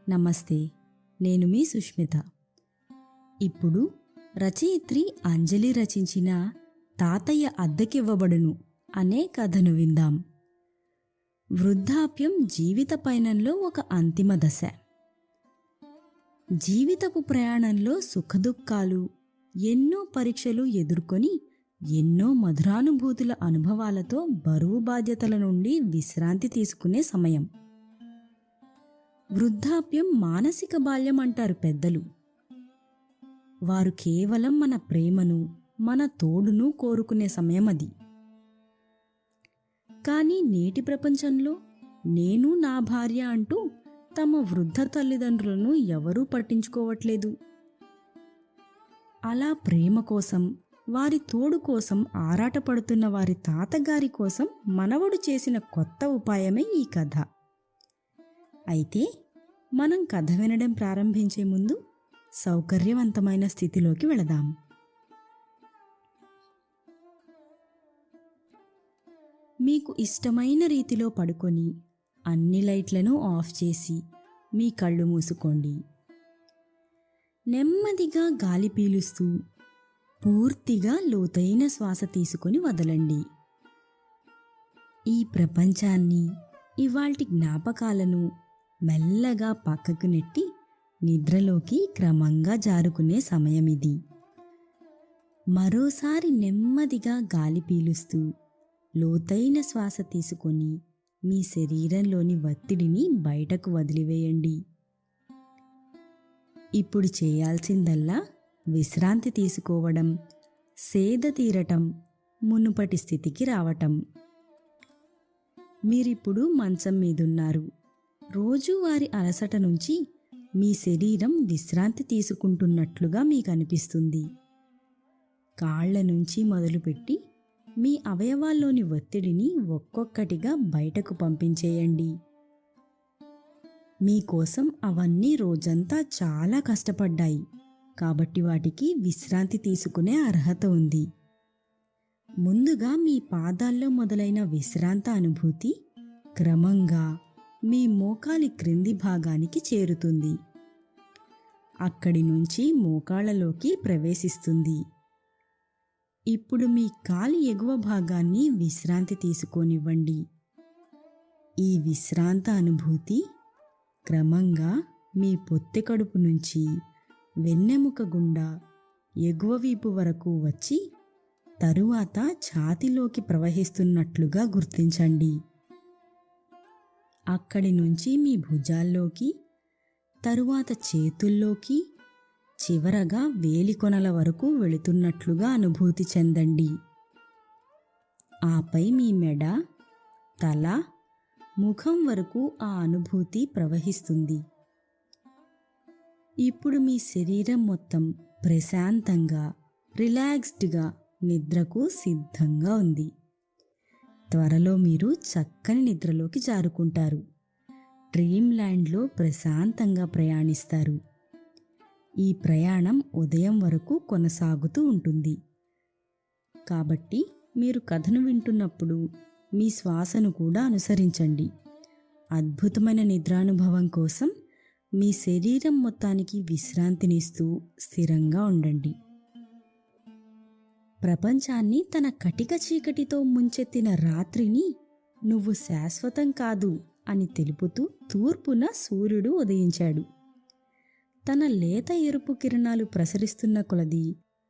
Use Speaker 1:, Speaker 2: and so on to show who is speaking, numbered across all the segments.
Speaker 1: నమస్తే, నేను మీ సుష్మిత. ఇప్పుడు రచయిత్రి అంజలి రచించిన తాతయ్య అద్దెకివ్వబడును అనే కథను విందాం. వృద్ధాప్యం జీవిత పయనంలో ఒక అంతిమ దశ. జీవితపు ప్రయాణంలో సుఖదుఖాలు, ఎన్నో పరీక్షలు ఎదుర్కొని ఎన్నో మధురానుభూతుల అనుభవాలతో బరువు బాధ్యతల నుండి విశ్రాంతి తీసుకునే సమయం. వృద్ధాప్యం మానసిక బాల్యం అంటారు పెద్దలు. వారు కేవలం మన ప్రేమను, మన తోడును కోరుకునే సమయం అది. కానీ నేటి ప్రపంచంలో నేను నా భార్య అంటూ తమ వృద్ధ తల్లిదండ్రులను ఎవరూ పట్టించుకోవట్లేదు. అలా ప్రేమ కోసం, వారి తోడు కోసం ఆరాటపడుతున్న వారి తాతగారి కోసం మనవడు చేసిన కొత్త ఉపాయమే ఈ కథ. అయితే మనం కథ వినడం ప్రారంభించే ముందు సౌకర్యవంతమైన స్థితిలోకి వెళదాం. మీకు ఇష్టమైన రీతిలో పడుకొని అన్ని లైట్లను ఆఫ్ చేసి మీ కళ్ళు మూసుకోండి. నెమ్మదిగా గాలి పీలుస్తూ పూర్తిగా లోతైన శ్వాస తీసుకొని వదలండి. ఈ ప్రపంచాన్ని, ఇవాల్టి జ్ఞాపకాలను మెల్లగా పక్కకు నెట్టి నిద్రలోకి క్రమంగా జారుకునే సమయమిది. మరోసారి నెమ్మదిగా గాలి పీలుస్తూ లోతైన శ్వాస తీసుకొని మీ శరీరంలోని ఒత్తిడిని బయటకు వదిలివేయండి. ఇప్పుడు చేయాల్సిందల్లా విశ్రాంతి తీసుకోవడం, సేద తీరటం, మునుపటి స్థితికి రావటం. మీరిప్పుడు మంచం మీదున్నారు. రోజువారి అలసట నుంచి మీ శరీరం విశ్రాంతి తీసుకుంటున్నట్లుగా మీకు అనిపిస్తుంది. కాళ్ల నుంచి మొదలుపెట్టి మీ అవయవాల్లోని ఒత్తిడిని ఒక్కొక్కటిగా బయటకు పంపించేయండి. మీకోసం అవన్నీ రోజంతా చాలా కష్టపడ్డాయి కాబట్టి వాటికి విశ్రాంతి తీసుకునే అర్హత ఉంది. ముందుగా మీ పాదాల్లో మొదలైన విశ్రాంత అనుభూతి క్రమంగా మీ మోకాలి క్రింది భాగానికి చేరుతుంది. అక్కడి నుంచి మోకాళ్ళలోకి ప్రవేశిస్తుంది. ఇప్పుడు మీ కాలి ఎగువ భాగాన్ని విశ్రాంతి తీసుకోనివ్వండి. ఈ విశ్రాంత అనుభూతి క్రమంగా మీ పొత్తి కడుపు నుంచి వెన్నెముక గుండా ఎగువ వీపు వరకు వచ్చి తరువాత ఛాతీలోకి ప్రవహిస్తున్నట్లుగా గుర్తించండి. అక్కడి నుంచి మీ భుజాల్లోకి, తరువాత చేతుల్లోకి, చివరగా వేలికొనల వరకు వెళుతున్నట్లుగా అనుభూతి చెందండి. ఆపై మీ మెడ, తల, ముఖం వరకు ఆ అనుభూతి ప్రవహిస్తుంది. ఇప్పుడు మీ శరీరం మొత్తం ప్రశాంతంగా, రిలాక్స్డ్గా నిద్రకు సిద్ధంగా ఉంది. త్వరలో మీరు చక్కని నిద్రలోకి జారుకుంటారు. డ్రీమ్ ల్యాండ్లో ప్రశాంతంగా ప్రయాణిస్తారు. ఈ ప్రయాణం ఉదయం వరకు కొనసాగుతూ ఉంటుంది. కాబట్టి మీరు కథను వింటున్నప్పుడు మీ శ్వాసను కూడా అనుసరించండి. అద్భుతమైన నిద్రానుభవం కోసం మీ శరీరం మొత్తానికి విశ్రాంతినిస్తూ స్థిరంగా ఉండండి. ప్రపంచాన్ని తన కటిక చీకటితో ముంచెత్తిన రాత్రిని నువ్వు శాశ్వతం కాదు అని తెలుపుతూ తూర్పున సూర్యుడు ఉదయించాడు. తన లేత ఎరుపు కిరణాలు ప్రసరిస్తున్న కొలది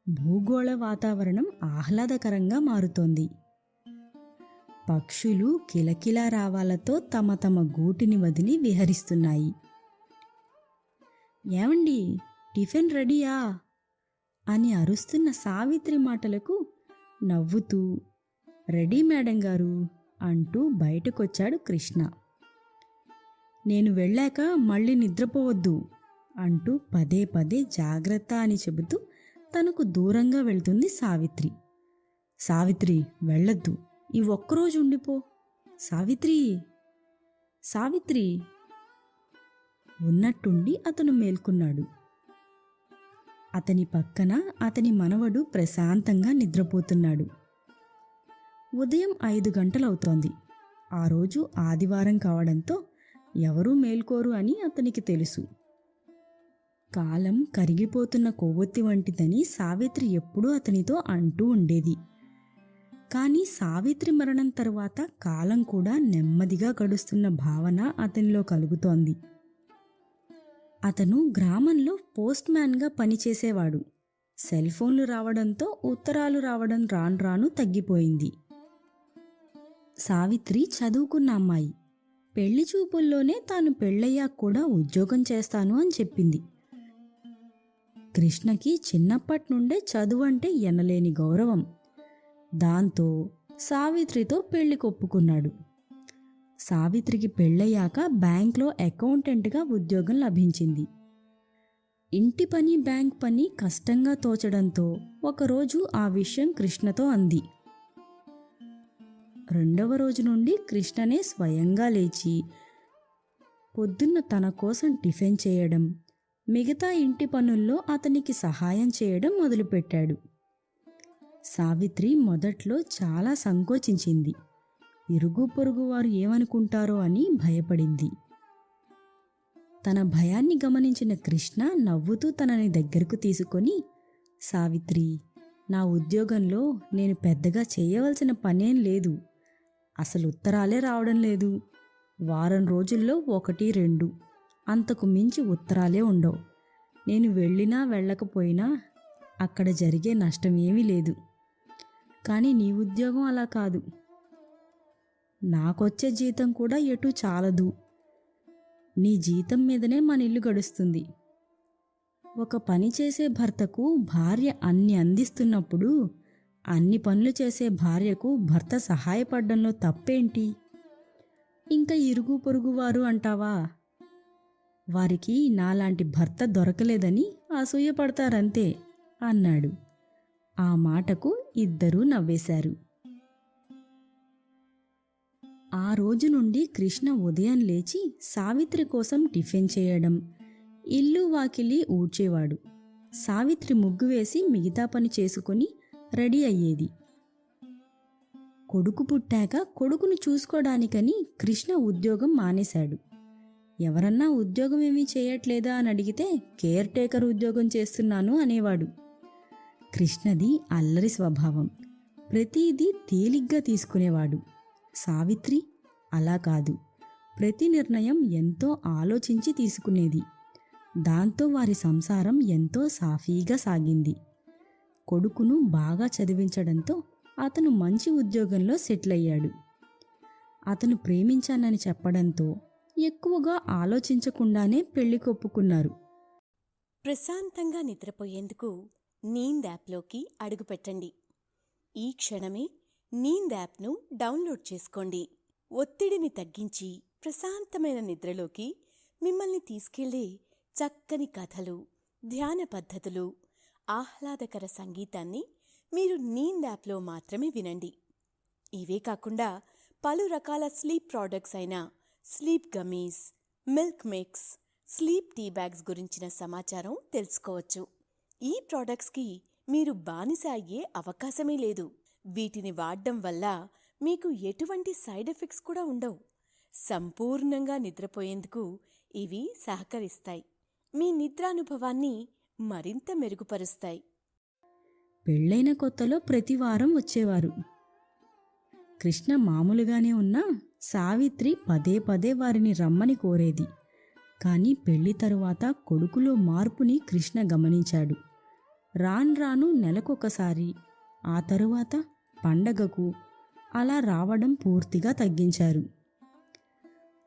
Speaker 1: భూగోళ వాతావరణం ఆహ్లాదకరంగా మారుతోంది. పక్షులు కిలకిలా రావాలతో తమ తమ గూటిని వదిలి విహరిస్తున్నాయి. ఏమండి, టిఫిన్ రెడీయా అని అరుస్తున్న సావిత్రి మాటలకు నవ్వుతూ రెడీ మేడం గారు అంటూ బయటకొచ్చాడు కృష్ణ. నేను వెళ్ళాక మళ్ళీ నిద్రపోవద్దు అంటూ పదే పదే జాగ్రత్త అని చెబుతూ తనకు దూరంగా వెళ్తుంది సావిత్రి. సావిత్రి, వెళ్ళొద్దు, ఈ ఒక్కరోజు ఉండిపో. సావిత్రి, సావిత్రి. ఉన్నట్టుండి అతను మేల్కొన్నాడు. అతని పక్కన అతని మనవడు ప్రశాంతంగా నిద్రపోతున్నాడు. ఉదయం 5 గంటలవుతోంది. ఆ రోజు ఆదివారం కావడంతో ఎవరూ మేల్కోరు అని అతనికి తెలుసు. కాలం కరిగిపోతున్న కొవ్వొత్తి వంటిదని సావిత్రి ఎప్పుడూ అతనితో అంటూ ఉండేది. కానీ సావిత్రి మరణం తరువాత కాలం కూడా నెమ్మదిగా గడుస్తున్న భావన అతనిలో కలుగుతోంది. అతను గ్రామంలో పోస్ట్ మ్యాన్గా పనిచేసేవాడు. సెల్ ఫోన్లు రావడంతో ఉత్తరాలు రావడం రాను రాను తగ్గిపోయింది. సావిత్రి చదువుకున్న అమ్మాయి. పెళ్లి చూపుల్లోనే తాను పెళ్ళయ్యాక కూడా ఉద్యోగం చేస్తాను అని చెప్పింది. కృష్ణకి చిన్నప్పటి నుండే చదువు అంటే ఎనలేని గౌరవం. దాంతో సావిత్రితో పెళ్లి కొప్పుకున్నాడు. సావిత్రికి పెళ్ళయ్యాక బ్యాంక్లో అకౌంటెంట్గా ఉద్యోగం లభించింది. ఇంటి పని బ్యాంక్ పని కష్టంగా తోచడంతో ఒకరోజు ఆ విషయం కృష్ణతో అంది. రెండవ రోజు నుండి కృష్ణనే స్వయంగా లేచి పొద్దున్న తన కోసం టిఫిన్ చేయడం, మిగతా ఇంటి పనుల్లో అతనికి సహాయం చేయడం మొదలుపెట్టాడు. సావిత్రి మొదట్లో చాలా సంకోచించింది. ఇరుగు పొరుగు వారు ఏమనుకుంటారో అని భయపడింది. తన భయాన్ని గమనించిన కృష్ణ నవ్వుతూ తనని దగ్గరకు తీసుకొని, సావిత్రి, నా ఉద్యోగంలో నేను పెద్దగా చేయవలసిన పనేం లేదు. అసలు ఉత్తరాలే రావడం లేదు. వారం రోజుల్లో 1-2, అంతకు మించి ఉత్తరాలే ఉండవు. నేను వెళ్ళినా వెళ్ళకపోయినా అక్కడ జరిగే నష్టమేమీ లేదు. కానీ నీ ఉద్యోగం అలా కాదు. నాకొచ్చే జీతం కూడా ఎటూ చాలదు. నీ జీతం మీదనే మన ఇల్లు గడుస్తుంది. ఒక పని చేసే భర్తకు భార్య అన్ని అందిస్తున్నప్పుడు అన్ని పనులు చేసే భార్యకు భర్త సహాయపడ్డంలో తప్పేంటి? ఇంకా ఇరుగు పొరుగు వారు అంటావా? వారికి నాలాంటి భర్త దొరకలేదని అసూయపడతారంతే అన్నాడు. ఆ మాటకు ఇద్దరూ నవ్వేశారు. ఆ రోజు నుండి కృష్ణ ఉదయం లేచి సావిత్రి కోసం టిఫిన్ చేయడం, ఇల్లు వాకిలి ఊడ్చేవాడు. సావిత్రి ముగ్గు వేసి మిగతా పని చేసుకొని రెడీ అయ్యేది. కొడుకు పుట్టాక కొడుకును చూసుకోవడానికని కృష్ణ ఉద్యోగం మానేశాడు. ఎవరన్నా ఉద్యోగం ఏమీ చేయట్లేదా అని అడిగితే కేర్ టేకర్ ఉద్యోగం చేస్తున్నాను అనేవాడు. కృష్ణది అల్లరి స్వభావం. ప్రతిదీ తేలిగ్గా తీసుకునేవాడు. సావిత్రి అలా కాదు. ప్రతి నిర్ణయం ఎంతో ఆలోచించి తీసుకునేది. దాంతో వారి సంసారం ఎంతో సాఫీగా సాగింది. కొడుకును బాగా చదివించడంతో అతను మంచి ఉద్యోగంలో సెటిల్ అయ్యాడు. అతను ప్రేమించానని చెప్పడంతో ఎక్కువగా ఆలోచించకుండానే పెళ్లి కొప్పుకున్నారు.
Speaker 2: ప్రశాంతంగా నిద్రపోయేందుకు నీంద్ యాప్లోకి అడుగుపెట్టండి. ఈ క్షణమే నీంద్ యాప్ను డౌన్లోడ్ చేసుకోండి. ఒత్తిడిని తగ్గించి ప్రశాంతమైన నిద్రలోకి మిమ్మల్ని తీసుకెళ్లే చక్కని కథలు, ధ్యాన పద్ధతులు, ఆహ్లాదకర సంగీతాన్ని మీరు నీంద్ యాప్లో మాత్రమే వినండి. ఇవే కాకుండా పలు రకాల స్లీప్ ప్రోడక్ట్స్ అయిన sleep gummies, milk mix, sleep tea bags గురించిన సమాచారం తెలుసుకోవచ్చు. ఈ ప్రోడక్ట్స్కి మీరు బానిస అయ్యే అవకాశమే లేదు. వీటిని వాడడం వల్ల మీకు ఎటువంటి సైడ్ ఎఫెక్ట్స్ కూడా ఉండవు. సంపూర్ణంగా నిద్రపోయేందుకు ఇవి సహకరిస్తాయి. మీ నిద్రానుభవాన్ని మరింత మెరుగుపరుస్తాయి.
Speaker 1: పెళ్ళైన కొత్తలో ప్రతివారం వచ్చేవారు. కృష్ణ మామూలుగానే ఉన్నా సావిత్రి పదే పదే వారిని రమ్మని కోరేది. కానీ పెళ్లి తరువాత కొడుకులో మార్పుని కృష్ణ గమనించాడు. రాను నెలకొకసారి, ఆ తరువాత పండగకు అలా రావడం పూర్తిగా తగ్గించారు.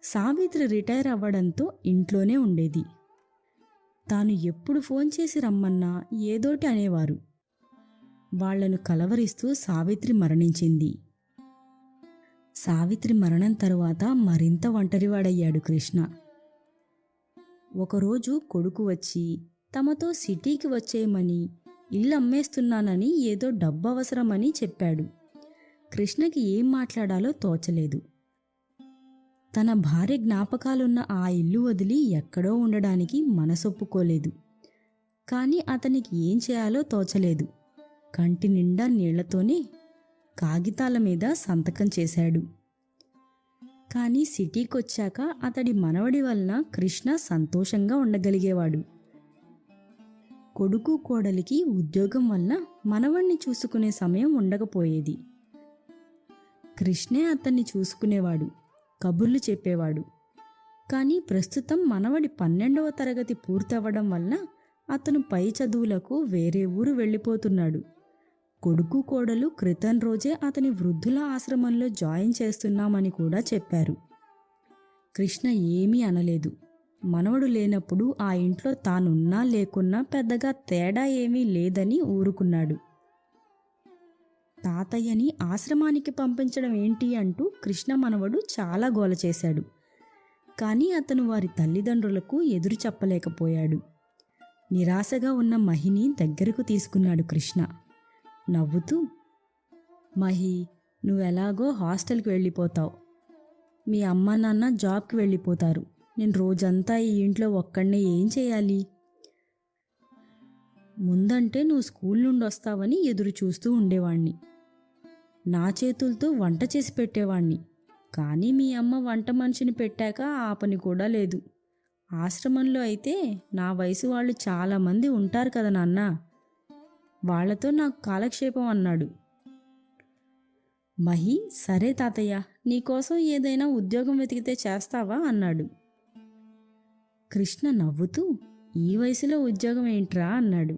Speaker 1: సావిత్రి రిటైర్ అవ్వడంతో ఇంట్లోనే ఉండేది. తాను ఎప్పుడు ఫోన్ చేసి రమ్మన్నా ఏదోటి అనేవారు. వాళ్లను కలవరిస్తూ సావిత్రి మరణించింది. సావిత్రి మరణం తరువాత మరింత ఒంటరివాడయ్యాడు కృష్ణ. ఒకరోజు కొడుకు వచ్చి తమతో సిటీకి వచ్చేయమని, ఇల్లు అమ్మేస్తున్నానని, ఏదో డబ్బు అవసరమని చెప్పాడు. కృష్ణకి ఏం మాట్లాడాలో తోచలేదు. తన భార్య జ్ఞాపకాలున్న ఆ ఇల్లు వదిలి ఎక్కడో ఉండడానికి మనసొప్పుకోలేదు. కానీ అతనికి ఏం చేయాలో తోచలేదు. కంటి నిండా నీళ్లతోనే కాగితాల మీద సంతకం చేశాడు. కానీ సిటీకొచ్చాక అతడి మనవడి వలన కృష్ణ సంతోషంగా ఉండగలిగేవాడు. కొడుకు కోడలికి ఉద్యోగం వల్ల మనవణ్ణి చూసుకునే సమయం ఉండకపోయేది. కృష్ణే అతన్ని చూసుకునేవాడు, కబుర్లు చెప్పేవాడు. కానీ ప్రస్తుతం మనవడి 12వ తరగతి పూర్తవ్వడం వల్ల అతను పై చదువులకు వేరే ఊరు వెళ్ళిపోతున్నాడు. కొడుకు కోడలు క్రితం రోజే అతని వృద్ధుల ఆశ్రమంలో జాయిన్ చేస్తున్నామని కూడా చెప్పారు. కృష్ణ ఏమీ అనలేదు. మనవడు లేనప్పుడు ఆ ఇంట్లో తానున్నా లేకున్నా పెద్దగా తేడా ఏమీ లేదని ఊరుకున్నాడు. తాతయ్యని ఆశ్రమానికి పంపించడం ఏంటి అంటూ కృష్ణ మనవడు చాలా గోల చేశాడు. కానీ అతను వారి తల్లిదండ్రులకు ఎదురు చెప్పలేకపోయాడు. నిరాశగా ఉన్న మహిని దగ్గరకు తీసుకున్నాడు కృష్ణ. నవ్వుతూ, మహి, నువ్వెలాగో హాస్టల్కి వెళ్ళిపోతావు. మీ అమ్మ నాన్న జాబ్కి వెళ్ళిపోతారు. నేను రోజంతా ఈ ఇంట్లో ఒక్కడనే ఏం చేయాలి? ముందంటే నువ్వు స్కూల్ నుండి వస్తావని ఎదురు చూస్తూ ఉండేవాణ్ణి. నా చేతులతో వంట చేసి పెట్టేవాణ్ణి. కానీ మీ అమ్మ వంట మనిషిని పెట్టాక ఆ పని కూడా లేదు. ఆశ్రమంలో అయితే నా వయసు వాళ్ళు చాలామంది ఉంటారు కదా నాన్న, వాళ్లతో నాకు కాలక్షేపం అన్నాడు. మహి, సరే తాతయ్య, నీకోసం ఏదైనా ఉద్యోగం వెతికితే చేస్తావా అన్నాడు. కృష్ణ నవ్వుతూ, ఈ వయసులో ఉద్యోగం ఏంట్రా అన్నాడు.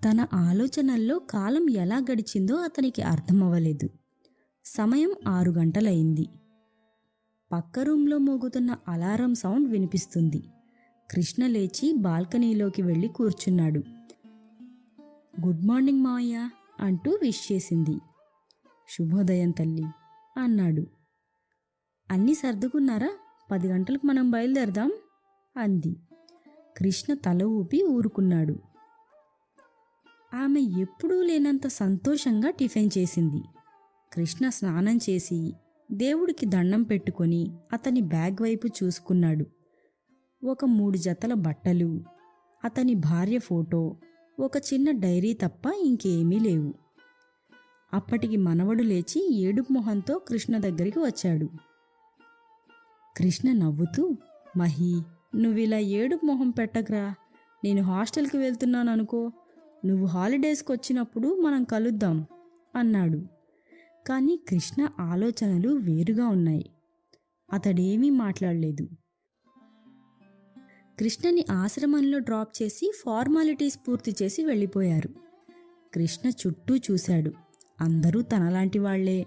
Speaker 1: తన ఆలోచనల్లో కాలం ఎలా గడిచిందో అతనికి అర్థమవ్వలేదు. సమయం 6 గంటలయింది. పక్క రూంలో మోగుతున్న అలారం సౌండ్ వినిపిస్తుంది. కృష్ణ లేచి బాల్కనీలోకి వెళ్ళి కూర్చున్నాడు. గుడ్ మార్నింగ్ మావయ్య అంటూ విష్ చేసింది. శుభోదయం తల్లి అన్నాడు. అన్నీ సర్దుకున్నారా? 10 గంటలకు మనం బయలుదేరదాం అంది. కృష్ణ తల ఊపి ఊరుకున్నాడు. ఆమె ఎప్పుడూ లేనంత సంతోషంగా టిఫిన్ చేసింది. కృష్ణ స్నానం చేసి దేవుడికి దండం పెట్టుకొని అతని బ్యాగ్ వైపు చూసుకున్నాడు. ఒక 3 జతల బట్టలు, అతని భార్య ఫోటో, ఒక చిన్న డైరీ తప్ప ఇంకేమీ లేవు. అప్పటికి మనవడు లేచి ఏడుపు మొహంతో కృష్ణ దగ్గరికి వచ్చాడు. కృష్ణ నవ్వుతూ, మహి, నువ్విలా ఏడుపు మొహం పెట్టకురా. నేను హాస్టల్కి వెళ్తున్నాను అనుకో. నువ్వు హాలిడేస్కి వచ్చినప్పుడు మనం కలుద్దాం అన్నాడు. కానీ కృష్ణ ఆలోచనలు వేరుగా ఉన్నాయి. అతడేమీ మాట్లాడలేదు. కృష్ణని ఆశ్రమంలో డ్రాప్ చేసి ఫార్మాలిటీస్ పూర్తి చేసి వెళ్ళిపోయారు. కృష్ణ చుట్టూ చూశాడు. అందరూ తనలాంటి వాళ్లే.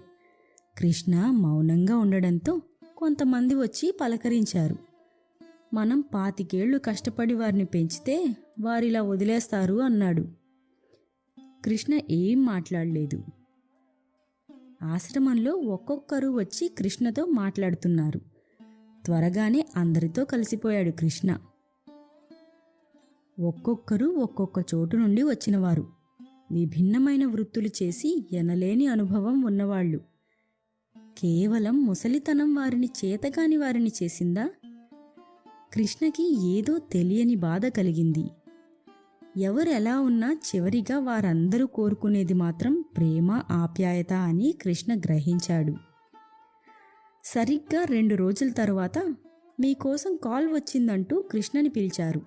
Speaker 1: కృష్ణ మౌనంగా ఉండడంతో కొంతమంది వచ్చి పలకరించారు. మనం 25 ఏళ్లు కష్టపడి వారిని పెంచితే వారిలా వదిలేస్తారు అన్నాడు. కృష్ణ ఏం మాట్లాడలేదు. ఆశ్రమంలో ఒక్కొక్కరు వచ్చి కృష్ణతో మాట్లాడుతున్నారు. త్వరగానే అందరితో కలిసిపోయాడు కృష్ణ. ఒక్కొక్కరు ఒక్కొక్క చోటు నుండి వచ్చినవారు. విభిన్నమైన వృత్తులు చేసి ఎనలేని అనుభవం ఉన్నవాళ్ళు. కేవలం ముసలితనం వారిని చేతగాని వారిని చేసిందా? కృష్ణకి ఏదో తెలియని బాధ కలిగింది. ఎవరెలా ఉన్నా చివరిగా వారందరూ కోరుకునేది మాత్రం ప్రేమ, ఆప్యాయత అని కృష్ణ గ్రహించాడు. సరిగ్గా 2 రోజుల తరువాత మీకోసం కాల్ వచ్చిందంటూ కృష్ణని పిలిచారు.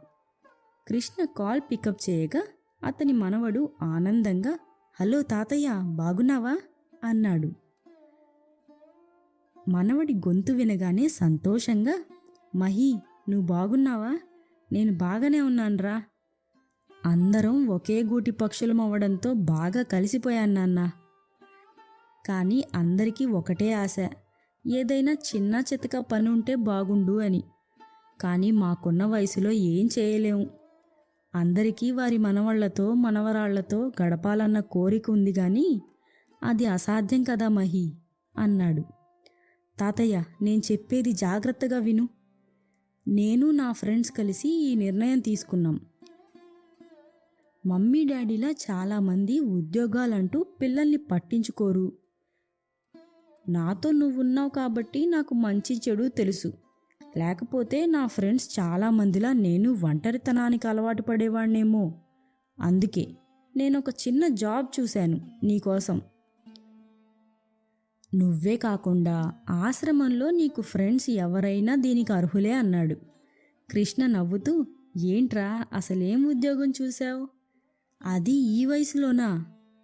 Speaker 1: కృష్ణ కాల్ పికప్ చేయగా అతని మనవడు ఆనందంగా, హలో తాతయ్య, బాగున్నావా అన్నాడు. మనవడి గొంతు వినగానే సంతోషంగా, మహి, నువ్వు బాగున్నావా? నేను బాగానే ఉన్నాన్రా. అందరం ఒకే గూటి పక్షులమవ్వడంతో బాగా కలిసిపోయాను నాన్న. కానీ అందరికీ ఒకటే ఆశ, ఏదైనా చిన్న చితక పని ఉంటే బాగుండు అని. కానీ మాకున్న వయసులో ఏం చేయలేము. అందరికీ వారి మనవళ్లతో మనవరాళ్లతో గడపాలన్న కోరిక ఉంది గాని అది అసాధ్యం కదా మహి అన్నాడు. తాతయ్య, నేను చెప్పేది జాగ్రత్తగా విను. నేను నా ఫ్రెండ్స్ కలిసి ఈ నిర్ణయం తీసుకున్నాం. మమ్మీ డాడీలా చాలామంది ఉద్యోగాలంటూ పిల్లల్ని పట్టించుకోరు. నాతో నువ్వున్నావు కాబట్టి నాకు మంచి చెడు తెలుసు. లేకపోతే నా ఫ్రెండ్స్ చాలామందిలా నేను ఒంటరితనానికి అలవాటు పడేవాణ్ణేమో. అందుకే నేనొక చిన్న జాబ్ చూశాను నీకోసం. నువ్వే కాకుండా ఆశ్రమంలో నీకు ఫ్రెండ్స్ ఎవరైనా దీనికి అర్హులే అన్నాడు. కృష్ణ నవ్వుతూ, ఏంట్రా అసలేం ఉద్యోగం చూశావు? అది ఈ వయసులోనా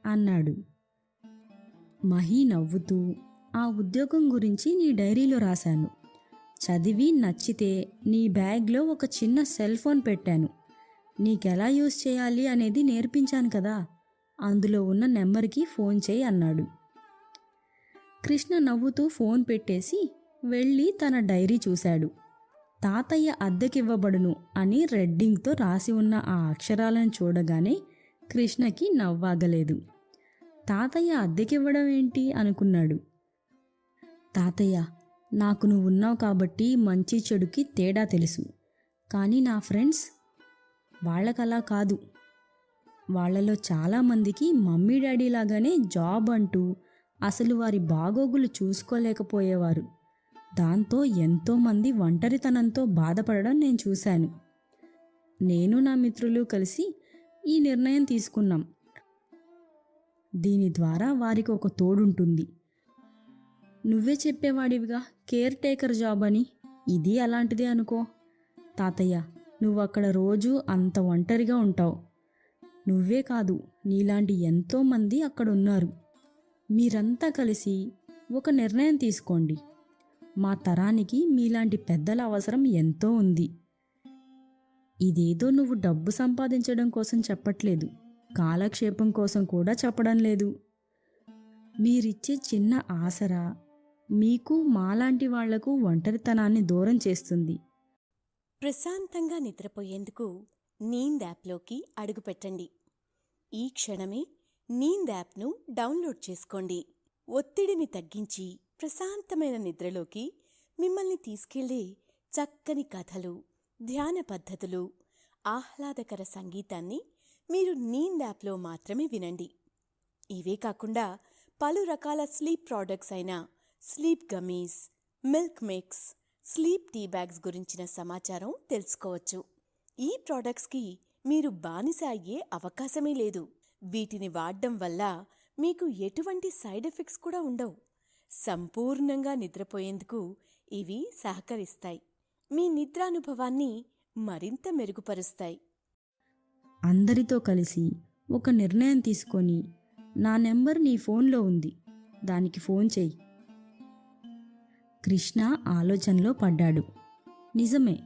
Speaker 1: అన్నాడు. మహి నవ్వుతూ, ఆ ఉద్యోగం గురించి నీ డైరీలో రాశాను. చదివి నచ్చితే నీ బ్యాగ్లో ఒక చిన్న సెల్ ఫోన్ పెట్టాను. నీకెలా యూజ్ చేయాలి అనేది నేర్పించాను కదా, అందులో ఉన్న నెంబర్కి ఫోన్ చేయి అన్నాడు. కృష్ణ నవ్వుతూ ఫోన్ పెట్టేసి వెళ్ళి తన డైరీ చూశాడు. తాతయ్య అద్దెకివ్వబడును అని రెడ్డింగ్తో రాసి ఉన్న ఆ అక్షరాలను చూడగానే కృష్ణకి నవ్వాగలేదు. తాతయ్య అద్దెకివ్వడం ఏంటి అనుకున్నాడు. తాతయ్య, నాకు నువ్వున్నావు కాబట్టి మంచి చెడుకి తేడా తెలుసు. కానీ నా ఫ్రెండ్స్, వాళ్ళకలా కాదు. వాళ్ళలో చాలామందికి మమ్మీ డాడీ లాగానే జాబ్ అంటూ అసలు వారి బాగోగులు చూసుకోలేకపోయేవారు. దాంతో ఎంతోమంది ఒంటరితనంతో బాధపడడం నేను చూశాను. నేను నా మిత్రులు కలిసి ఈ నిర్ణయం తీసుకున్నాం. దీని ద్వారా వారికి ఒక తోడుంటుంది. నువ్వే చెప్పేవాడివిగా కేర్ టేకర్ జాబ్ అని, ఇది అలాంటిదే అనుకో. తాతయ్య, నువ్వు అక్కడ రోజు అంత ఒంటరిగా ఉంటావు. నువ్వే కాదు, నీలాంటి ఎంతోమంది అక్కడున్నారు. మీరంతా కలిసి ఒక నిర్ణయం తీసుకోండి. మా తరానికి మీలాంటి పెద్దల అవసరం ఎంతో ఉంది. ఇదేదో నువ్వు డబ్బు సంపాదించడం కోసం చెప్పట్లేదు, కాలక్షేపం కోసం కూడా చెప్పడం లేదు. మీరిచ్చే చిన్న ఆసరా మీకు మాలాంటి వాళ్లకు ఒంటరితనాన్ని దూరం చేస్తుంది.
Speaker 2: ప్రశాంతంగా నిద్రపోయేందుకు నీంద్ యాప్లోకి అడుగుపెట్టండి. ఈ క్షణమే నీంద్ యాప్ను డౌన్లోడ్ చేసుకోండి. ఒత్తిడిని తగ్గించి ప్రశాంతమైన నిద్రలోకి మిమ్మల్ని తీసుకెళ్లే చక్కని కథలు, ధ్యాన పద్ధతులు, ఆహ్లాదకర సంగీతాన్ని మీరు నీంద్ యాప్లో మాత్రమే వినండి. ఇవే కాకుండా పలు రకాల స్లీప్ ప్రోడక్ట్స్ అయిన sleep gummies, milk mix, sleep tea bags గురించిన సమాచారం తెలుసుకోవచ్చు. ఈ ప్రోడక్ట్స్కి మీరు బానిస అయ్యే అవకాశమే లేదు. వీటిని వాడడం వల్ల మీకు ఎటువంటి సైడ్ ఎఫెక్ట్స్ కూడా ఉండవు. సంపూర్ణంగా నిద్రపోయేందుకు ఇవి సహకరిస్తాయి. మీ నిద్రానుభవాన్ని మరింత మెరుగుపరుస్తాయి.
Speaker 1: అందరితో కలిసి ఒక నిర్ణయం తీసుకొని, నా నెంబర్ నీ ఫోన్లో ఉంది, దానికి ఫోన్ చెయ్యి. కృష్ణ ఆలోచనలో పడ్డాడు. నిజమే,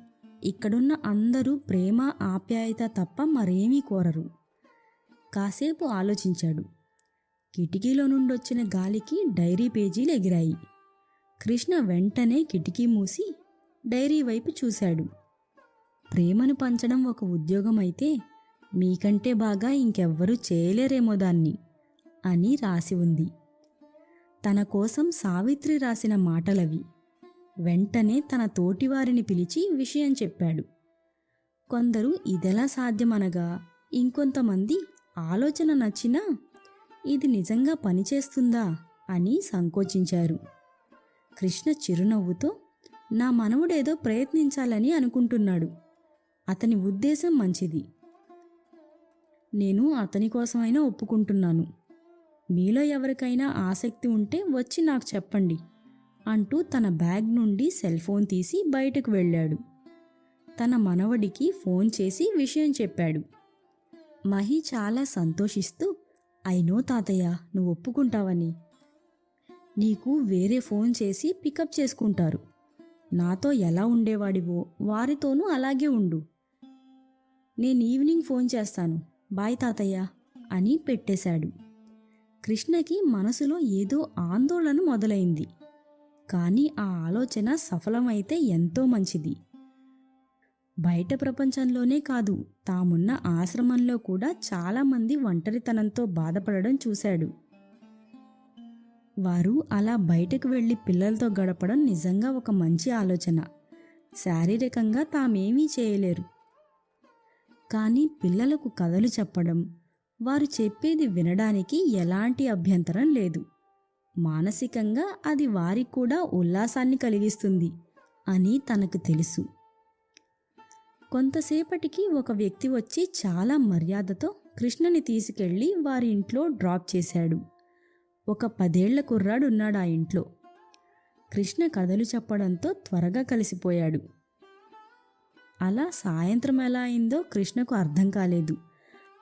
Speaker 1: ఇక్కడున్న అందరూ ప్రేమ, ఆప్యాయత తప్ప మరేమీ కోరరు. కాసేపు ఆలోచించాడు. కిటికీలో నుండొచ్చిన గాలికి డైరీ పేజీలు ఎగిరాయి. కృష్ణ వెంటనే కిటికీ మూసి డైరీ వైపు చూశాడు. ప్రేమను పంచడం ఒక ఉద్యోగం అయితే మీకంటే బాగా ఇంకెవ్వరూ చేయలేరేమో దాన్ని అని రాసి ఉంది. తన కోసం సావిత్రి రాసిన మాటలవి. వెంటనే తన తోటివారిని పిలిచి విషయం చెప్పాడు. కొందరు ఇదెలా సాధ్యమనగా, ఇంకొంతమంది ఆలోచన నచ్చినా ఇది నిజంగా పనిచేస్తుందా అని సంకోచించారు. కృష్ణ చిరునవ్వుతో, నా మనవడేదో ప్రయత్నించాలని అనుకుంటున్నాడు. అతని ఉద్దేశం మంచిది. నేను అతని కోసమైనా ఒప్పుకుంటున్నాను. మీలో ఎవరికైనా ఆసక్తి ఉంటే వచ్చి నాకు చెప్పండి అంటూ తన బ్యాగ్ నుండి సెల్ ఫోన్ తీసి బయటకు వెళ్ళాడు. తన మనవడికి ఫోన్ చేసి విషయం చెప్పాడు. మహి చాలా సంతోషిస్తూ, అయినో తాతయ్య, నువ్వు ఒప్పుకుంటావని. నీకు వేరే ఫోన్ చేసి పికప్ చేసుకుంటారు. నాతో ఎలా ఉండేవాడివో వారితోనూ అలాగే ఉండు. నేను ఈవినింగ్ ఫోన్ చేస్తాను, బాయ్ తాతయ్య అని పెట్టేశాడు. కృష్ణకి మనసులో ఏదో ఆందోళన మొదలైంది. కానీ ఆ ఆలోచన సఫలమైతే ఎంతో మంచిది. బయట ప్రపంచంలోనే కాదు, తామున్న ఆశ్రమంలో కూడా చాలామంది ఒంటరితనంతో బాధపడడం చూశాడు. వారు అలా బయటకు వెళ్ళి పిల్లలతో గడపడం నిజంగా ఒక మంచి ఆలోచన. శారీరకంగా తామేమీ చేయలేరు, కానీ పిల్లలకు కథలు చెప్పడం, వారు చెప్పేది వినడానికి ఎలాంటి అభ్యంతరం లేదు. మానసికంగా అది వారికి కూడా ఉల్లాసాన్ని కలిగిస్తుంది అని తనకు తెలుసు. కొంతసేపటికి ఒక వ్యక్తి వచ్చి చాలా మర్యాదతో కృష్ణని తీసుకెళ్లి వారి ఇంట్లో డ్రాప్ చేశాడు. ఒక 10 ఏళ్ల కుర్రాడున్నాడు ఆ ఇంట్లో. కృష్ణ కథలు చెప్పడంతో త్వరగా కలిసిపోయాడు. అలా సాయంత్రం ఎలా అయిందో కృష్ణకు అర్థం కాలేదు.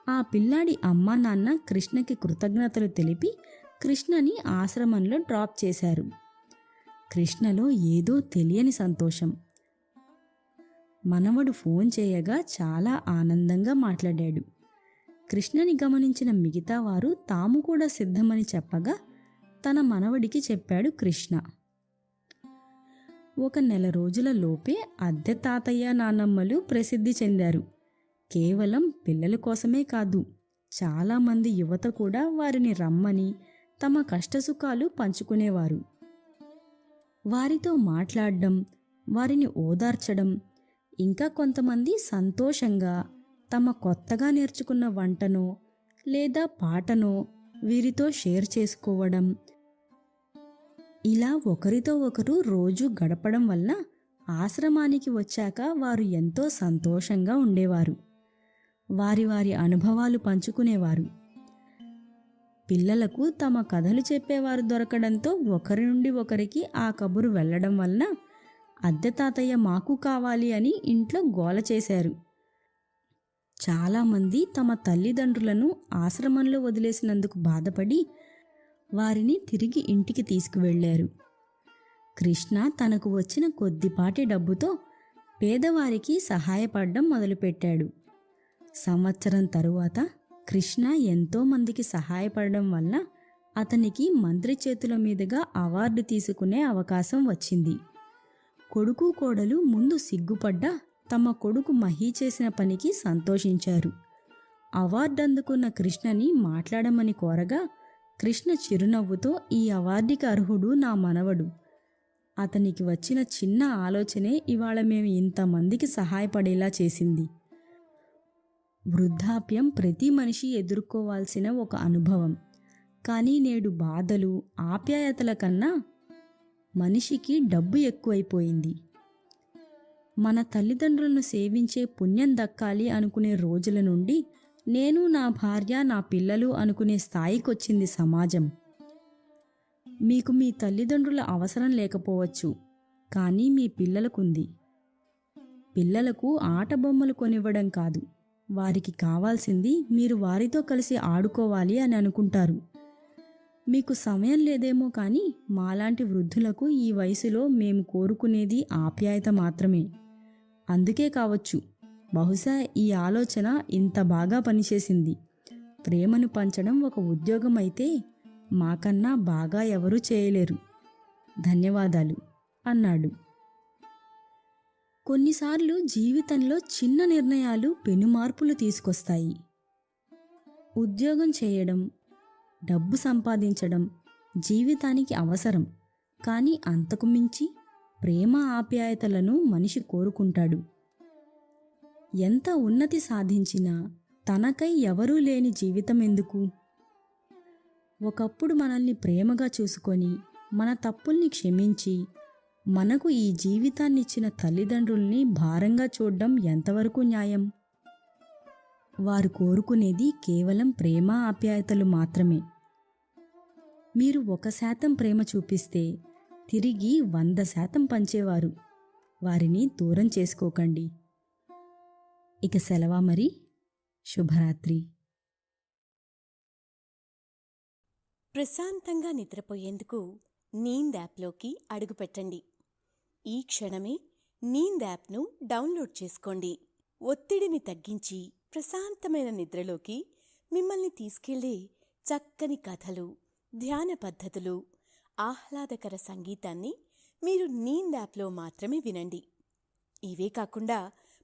Speaker 1: ఆ పిల్లాడి అమ్మా నాన్న కృష్ణకి కృతజ్ఞతలు తెలిపి కృష్ణని ఆశ్రమంలో డ్రాప్ చేశారు. కృష్ణలో ఏదో తెలియని సంతోషం. మనవడు ఫోన్ చేయగా చాలా ఆనందంగా మాట్లాడాడు. కృష్ణని గమనించిన మిగతా వారు తాము కూడా సిద్ధమని చెప్పగా తన మనవడికి చెప్పాడు కృష్ణ. ఒక నెల రోజుల లోపే అద్దె తాతయ్య నానమ్మలు ప్రసిద్ధి చెందారు. కేవలం పిల్లల కోసమే కాదు, చాలామంది యువత కూడా వారిని రమ్మని తమ కష్టసుఖాలు పంచుకునేవారు. వారితో మాట్లాడడం, వారిని ఓదార్చడం, ఇంకా కొంతమంది సంతోషంగా తమ కొత్తగా నేర్చుకున్న వంటనో లేదా పాటనో వీరితో షేర్ చేసుకోవడం, ఇలా ఒకరితో ఒకరు రోజు గడపడం వల్ల ఆశ్రమానికి వచ్చాక వారు ఎంతో సంతోషంగా ఉండేవారు. వారి వారి అనుభవాలు పంచుకునేవారు. పిల్లలకు తమ కథలు చెప్పేవారు దొరకడంతో ఒకరి నుండి ఒకరికి ఆ కబురు వెళ్ళడం వలన అద్దె తాతయ్య మాకు కావాలి అని ఇంట్లో గోల చేశారు. చాలామంది తమ తల్లిదండ్రులను ఆశ్రమంలో వదిలేసినందుకు బాధపడి వారిని తిరిగి ఇంటికి తీసుకువెళ్లారు. కృష్ణ తనకు వచ్చిన కొద్దిపాటి డబ్బుతో పేదవారికి సహాయపడడం మొదలుపెట్టాడు. సంవత్సరం తరువాత కృష్ణ ఎంతోమందికి సహాయపడడం వల్ల అతనికి మంత్రి చేతుల మీదుగా అవార్డు తీసుకునే అవకాశం వచ్చింది. కొడుకు కోడలు ముందు సిగ్గుపడ్డా తమ కొడుకు మహీ చేసిన పనికి సంతోషించారు. అవార్డు అందుకున్న కృష్ణని మాట్లాడమని కోరగా కృష్ణ చిరునవ్వుతో, ఈ అవార్డుకి అర్హుడు నా మనవడు. అతనికి వచ్చిన చిన్న ఆలోచనే ఇవాళ మేము ఇంతమందికి సహాయపడేలా చేసింది. వృద్ధాప్యం ప్రతి మనిషి ఎదుర్కోవాల్సిన ఒక అనుభవం. కానీ నేడు బాధలు, ఆప్యాయతల కన్నా మనిషికి డబ్బు ఎక్కువైపోయింది. మన తల్లిదండ్రులను సేవించే పుణ్యం దక్కాలి అనుకునే రోజుల నుండి నేను, నా భార్య, నా పిల్లలు అనుకునే స్థాయికొచ్చింది సమాజం. మీకు మీ తల్లిదండ్రుల అవసరం లేకపోవచ్చు, కానీ మీ పిల్లలకుంది. పిల్లలకు ఆట బొమ్మలు కొనివ్వడం కాదు, వారికి కావాల్సింది మీరు వారితో కలిసి ఆడుకోవాలి అని అనుకుంటారు. మీకు సమయం లేదేమో కానీ మాలాంటి వృద్ధులకు ఈ వయసులో మేము కోరుకునేది ఆప్యాయత మాత్రమే. అందుకే కావచ్చు, బహుశా ఈ ఆలోచన ఇంత బాగా పనిచేసింది. ప్రేమను పంచడం ఒక ఉద్యోగం అయితే మాకన్నా బాగా ఎవరూ చేయలేరు. ధన్యవాదాలు అన్నాడు. కొన్నిసార్లు జీవితంలో చిన్న నిర్ణయాలు పెనుమార్పులు తీసుకొస్తాయి. ఉద్యోగం చేయడం, డబ్బు సంపాదించడం జీవితానికి అవసరం. కానీ అంతకు మించి ప్రేమ ఆప్యాయతలను మనిషి కోరుకుంటాడు. ఎంత ఉన్నతి సాధించినా తనకై ఎవరూ లేని జీవితం ఎందుకు? ఒకప్పుడు మనల్ని ప్రేమగా చూసుకొని మన తప్పుల్ని క్షమించి మనకు ఈ జీవితాన్నిచ్చిన తల్లిదండ్రుల్ని భారంగా చూడడం ఎంతవరకు న్యాయం? వారు కోరుకునేది కేవలం ప్రేమ ఆప్యాయతలు మాత్రమే. మీరు 1% ప్రేమ చూపిస్తే తిరిగి 100% పంచేవారు. వారిని దూరం చేసుకోకండి. ఇక సెలవా మరి. శుభరాత్రి.
Speaker 2: ప్రశాంతంగా నిద్రపోయేందుకు నీంద్ యాప్లోకి అడుగుపెట్టండి. ఈ క్షణమే నీంద్ యాప్ను డౌన్లోడ్ చేసుకోండి. ఒత్తిడిని తగ్గించి ప్రశాంతమైన నిద్రలోకి మిమ్మల్ని తీసుకెళ్లే చక్కని కథలు, ధ్యాన పద్ధతులు, ఆహ్లాదకర సంగీతాన్ని మీరు నీంద్ యాప్లో మాత్రమే వినండి. ఇవే కాకుండా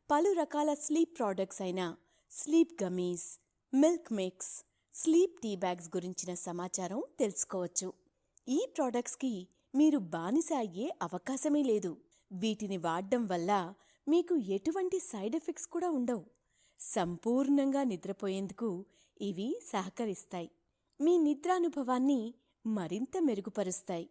Speaker 2: పలు రకాల స్లీప్ ప్రోడక్ట్స్ అయిన sleep gummies, milk mix, sleep tea bags గురించిన సమాచారం తెలుసుకోవచ్చు. ఈ ప్రోడక్ట్స్కి మీరు బానిస అయ్యే అవకాశమే లేదు. వీటిని వాడడం వల్ల మీకు ఎటువంటి సైడ్ ఎఫెక్ట్స్ కూడా ఉండవు. సంపూర్ణంగా నిద్రపోయేందుకు ఇవి సహకరిస్తాయి. మీ నిద్రానుభవాన్ని మరింత మెరుగుపరుస్తాయి.